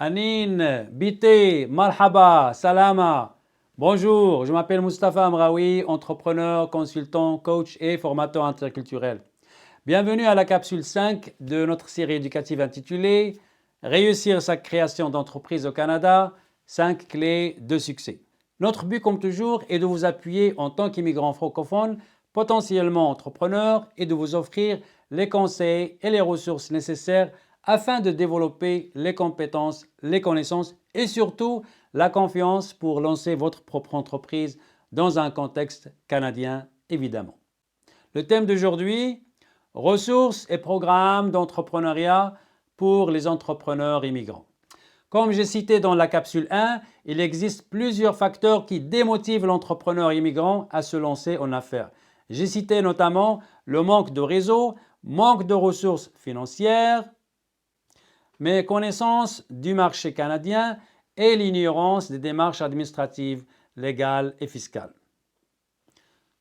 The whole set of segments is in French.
Anine, Bité, Marhaba, Salama. Bonjour, je m'appelle Mustapha Amraoui, entrepreneur, consultant, coach et formateur interculturel. Bienvenue à la capsule 5 de notre série éducative intitulée Réussir sa création d'entreprise au Canada, 5 clés de succès. Notre but, comme toujours, est de vous appuyer en tant qu'immigrant francophone, potentiellement entrepreneur, et de vous offrir les conseils et les ressources nécessaires afin de développer les compétences, les connaissances et surtout la confiance pour lancer votre propre entreprise dans un contexte canadien, évidemment. Le thème d'aujourd'hui, ressources et programmes d'entrepreneuriat pour les entrepreneurs immigrants. Comme j'ai cité dans la capsule 1, il existe plusieurs facteurs qui démotivent l'entrepreneur immigrant à se lancer en affaires. J'ai cité notamment le manque de réseau, manque de ressources financières, méconnaissance du marché canadien et l'ignorance des démarches administratives, légales et fiscales.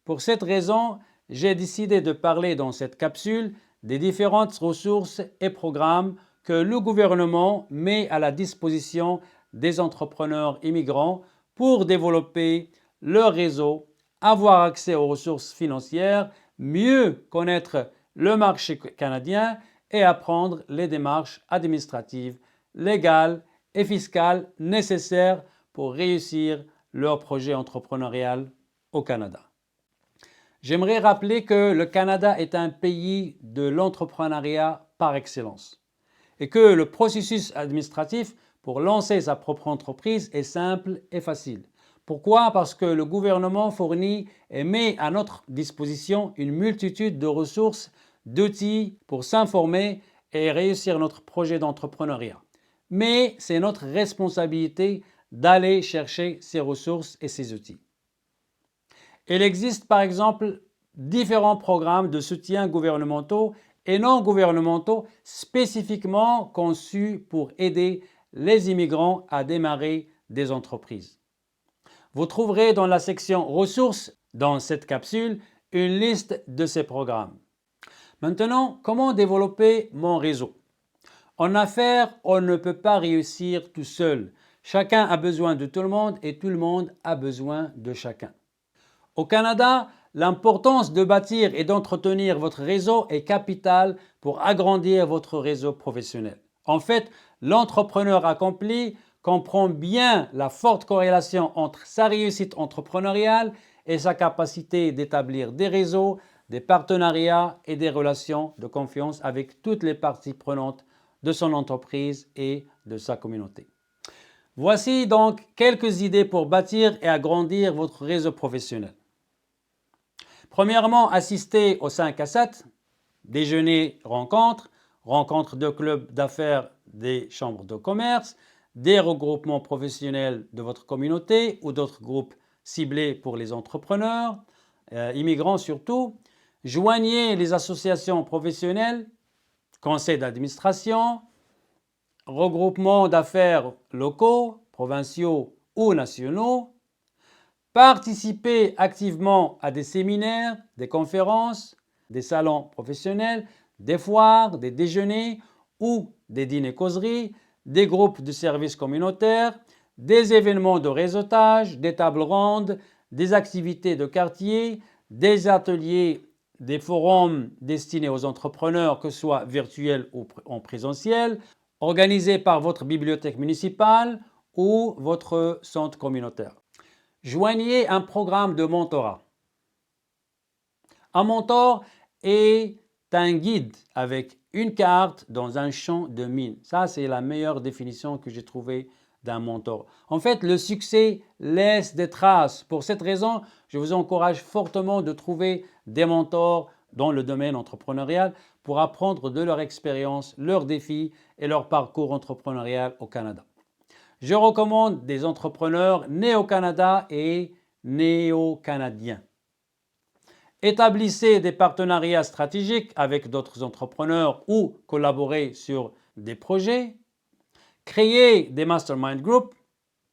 Pour cette raison, j'ai décidé de parler dans cette capsule des différentes ressources et programmes que le gouvernement met à la disposition des entrepreneurs immigrants pour développer leur réseau, avoir accès aux ressources financières, mieux connaître le marché canadien et apprendre les démarches administratives, légales et fiscales nécessaires pour réussir leur projet entrepreneurial au Canada. J'aimerais rappeler que le Canada est un pays de l'entrepreneuriat par excellence et que le processus administratif pour lancer sa propre entreprise est simple et facile. Pourquoi? Parce que le gouvernement fournit et met à notre disposition une multitude de ressources, d'outils pour s'informer et réussir notre projet d'entrepreneuriat. Mais c'est notre responsabilité d'aller chercher ces ressources et ces outils. Il existe par exemple différents programmes de soutien gouvernementaux et non gouvernementaux spécifiquement conçus pour aider les immigrants à démarrer des entreprises. Vous trouverez dans la section ressources dans cette capsule une liste de ces programmes. Maintenant, comment développer mon réseau? En affaires, on ne peut pas réussir tout seul. Chacun a besoin de tout le monde et tout le monde a besoin de chacun. Au Canada, l'importance de bâtir et d'entretenir votre réseau est capitale pour agrandir votre réseau professionnel. En fait, l'entrepreneur accompli comprend bien la forte corrélation entre sa réussite entrepreneuriale et sa capacité d'établir des réseaux, des partenariats et des relations de confiance avec toutes les parties prenantes de son entreprise et de sa communauté. Voici donc quelques idées pour bâtir et agrandir votre réseau professionnel. Premièrement, assister aux 5 à 7, déjeuner, rencontres de clubs d'affaires, des chambres de commerce, des regroupements professionnels de votre communauté ou d'autres groupes ciblés pour les entrepreneurs, immigrants surtout. Joignez les associations professionnelles, conseils d'administration, regroupements d'affaires locaux, provinciaux ou nationaux. Participez activement à des séminaires, des conférences, des salons professionnels, des foires, des déjeuners ou des dîners-causeries, des groupes de services communautaires, des événements de réseautage, des tables rondes, des activités de quartier, des ateliers, des forums destinés aux entrepreneurs, que ce soit virtuels ou en présentiel, organisés par votre bibliothèque municipale ou votre centre communautaire. Joignez un programme de mentorat. Un mentor est un guide avec une carte dans un champ de mine. Ça, c'est la meilleure définition que j'ai trouvée d'un mentor. En fait, le succès laisse des traces. Pour cette raison, je vous encourage fortement de trouver des mentors dans le domaine entrepreneurial pour apprendre de leur expérience, leurs défis et leur parcours entrepreneurial au Canada. Je recommande des entrepreneurs nés au Canada et néo-canadiens. Établissez des partenariats stratégiques avec d'autres entrepreneurs ou collaborez sur des projets. Créez des mastermind groups.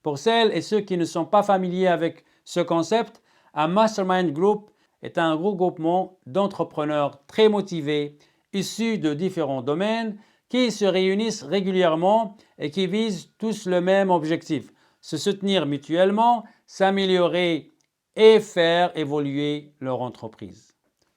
Pour celles et ceux qui ne sont pas familiers avec ce concept, un mastermind group est un regroupement d'entrepreneurs très motivés, issus de différents domaines, qui se réunissent régulièrement et qui visent tous le même objectif, se soutenir mutuellement, s'améliorer et faire évoluer leur entreprise.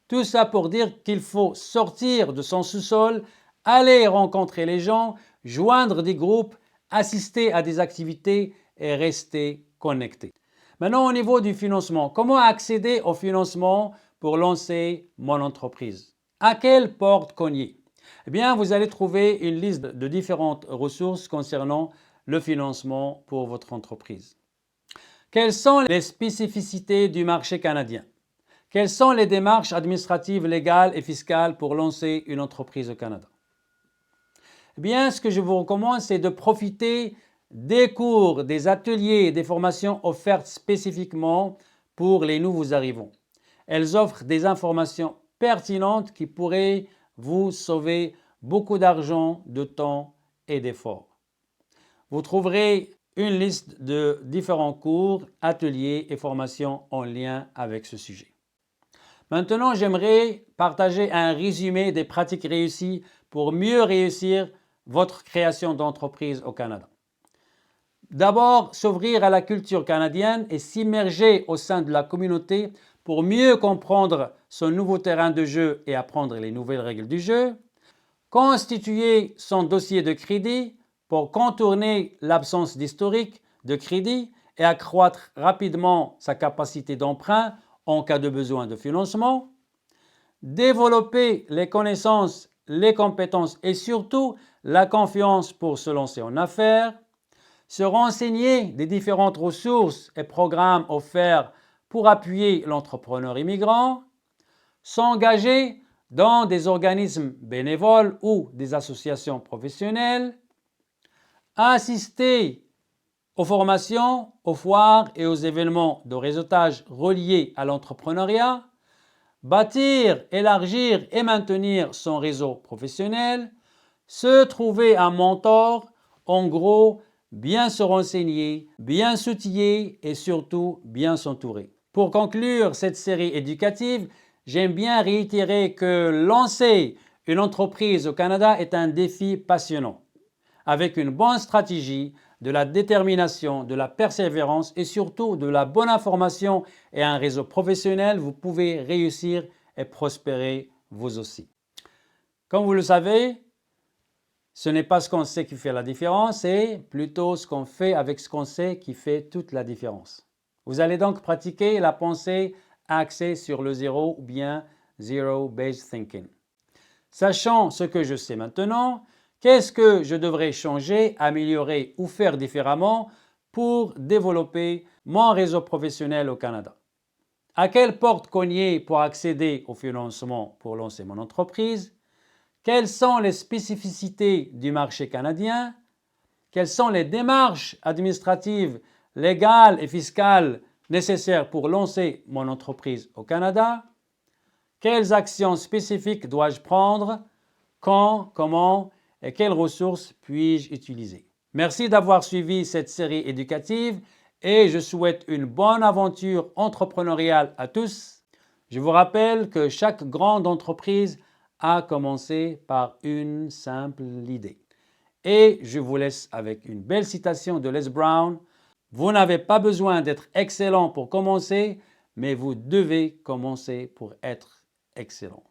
Tout ça pour dire qu'il faut sortir de son sous-sol, aller rencontrer les gens, joindre des groupes, assister à des activités et rester connecté. Maintenant, au niveau du financement, comment accéder au financement pour lancer mon entreprise? À quelle porte cogner? Eh bien, vous allez trouver une liste de différentes ressources concernant le financement pour votre entreprise. Quelles sont les spécificités du marché canadien? Quelles sont les démarches administratives, légales et fiscales pour lancer une entreprise au Canada? Eh bien, ce que je vous recommande, c'est de profiter des cours, des ateliers, des formations offertes spécifiquement pour les nouveaux arrivants. Elles offrent des informations pertinentes qui pourraient vous sauver beaucoup d'argent, de temps et d'efforts. Vous trouverez une liste de différents cours, ateliers et formations en lien avec ce sujet. Maintenant, j'aimerais partager un résumé des pratiques réussies pour mieux réussir votre création d'entreprise au Canada. D'abord, s'ouvrir à la culture canadienne et s'immerger au sein de la communauté pour mieux comprendre son nouveau terrain de jeu et apprendre les nouvelles règles du jeu. Constituer son dossier de crédit pour contourner l'absence d'historique de crédit et accroître rapidement sa capacité d'emprunt en cas de besoin de financement. Développer les connaissances, les compétences et surtout la confiance pour se lancer en affaires. Se renseigner des différentes ressources et programmes offerts pour appuyer l'entrepreneur immigrant. S'engager dans des organismes bénévoles ou des associations professionnelles. Assister aux formations, aux foires et aux événements de réseautage reliés à l'entrepreneuriat. Bâtir, élargir et maintenir son réseau professionnel. Se trouver un mentor, en gros, bien se renseigner, bien s'outiller et surtout bien s'entourer. Pour conclure cette série éducative, j'aime bien réitérer que lancer une entreprise au Canada est un défi passionnant. Avec une bonne stratégie, de la détermination, de la persévérance et surtout de la bonne information et un réseau professionnel, vous pouvez réussir et prospérer vous aussi. Comme vous le savez, ce n'est pas ce qu'on sait qui fait la différence, c'est plutôt ce qu'on fait avec ce qu'on sait qui fait toute la différence. Vous allez donc pratiquer la pensée axée sur le zéro ou bien Zero-Based Thinking. Sachant ce que je sais maintenant, qu'est-ce que je devrais changer, améliorer ou faire différemment pour développer mon réseau professionnel au Canada? À quelle porte cogner pour accéder au financement pour lancer mon entreprise? Quelles sont les spécificités du marché canadien? Quelles sont les démarches administratives, légales et fiscales nécessaires pour lancer mon entreprise au Canada? Quelles actions spécifiques dois-je prendre? Quand, comment et quelles ressources puis-je utiliser? Merci d'avoir suivi cette série éducative et je souhaite une bonne aventure entrepreneuriale à tous. Je vous rappelle que chaque grande entreprise a commencé par une simple idée. Et je vous laisse avec une belle citation de Les Brown. Vous n'avez pas besoin d'être excellent pour commencer, mais vous devez commencer pour être excellent.